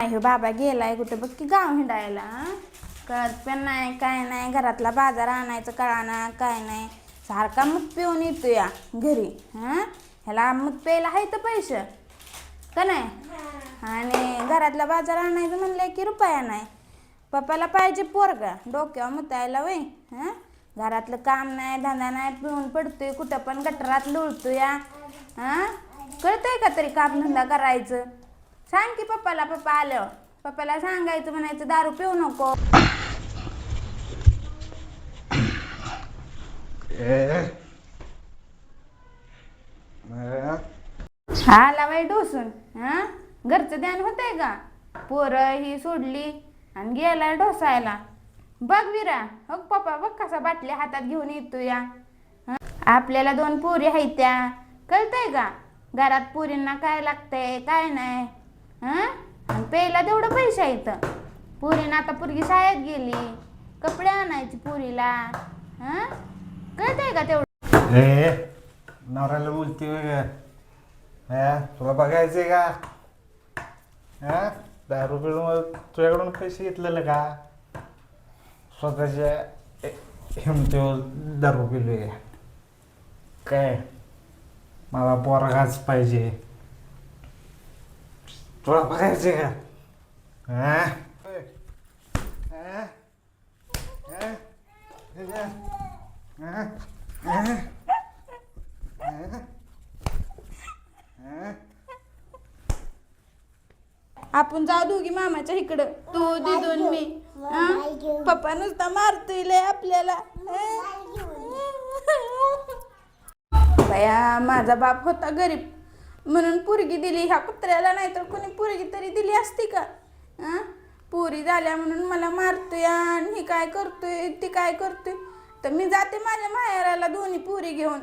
हे बाबा गेलाय कुठं बघ की गाव हिंडायला. कळत पण नाही काय नाही, घरातला बाजार आणायचं कळाना काय नाही, सारखा मूत पिऊन येतो या घरी. ह्याला मूत प्यायला आहे तर पैसे का नाही, आणि घरातला बाजार आणायचं म्हणलं की रुपया नाही. पप्पाला पाहिजे पोरगा डोक्यावर मुतायला वय. घरातलं काम नाही धंदा नाही, पिऊन पडतोय कुठं पण गटरात लुळतो या. कळतंय का तरी काम धंदा करायचं. सांग की पप्पाला, पप्पा आल्यावर पप्पाला सांगायचं म्हणायचं दारू पिऊ नको. आला बाई डोसून. घरचं ध्यान होतंय का. पोरं ही सोडली आणि गेला ढोसायला. बघ विरा हो पप्पा बघ कसा बाटली हातात घेऊन येतो या. आपल्याला 2 पोरी आहेत त्या, कळतंय का. घरात पोरींना काय लागतंय काय नाही. आणि प्यायला तेवढं पैसे आहेत. पोरींना आता पोरगी शाळेत गेली, कपडे आणायचे पोरीला. कळतंय का तेवढं. नवऱ्याला बोलते वेगळं. तुला बघायचंय का. 10 रुपये तुझ्याकडून पैसे घेतलेलं का. स्वतःच्या हिमतीवर दारू पिलोय काय. मला पोरगाच पाहिजे. तुला बघायचंय का. आपण जाऊ दोघी मामाच्या इकडं, तू दिदून मी. पप्पा नुसता मारतोय लय आपल्याला. बया माझा बाप होता गरीब म्हणून पोरगी दिली ह्या कुत्र्याला, नाही तर कोणी पोरगी तरी दिली असती का. पोरी झाल्या म्हणून मला मारतोय आणि ही काय करतोय ती काय करतोय. तर मी जाते माझ्या माहेराला दोन्ही पोरी घेऊन.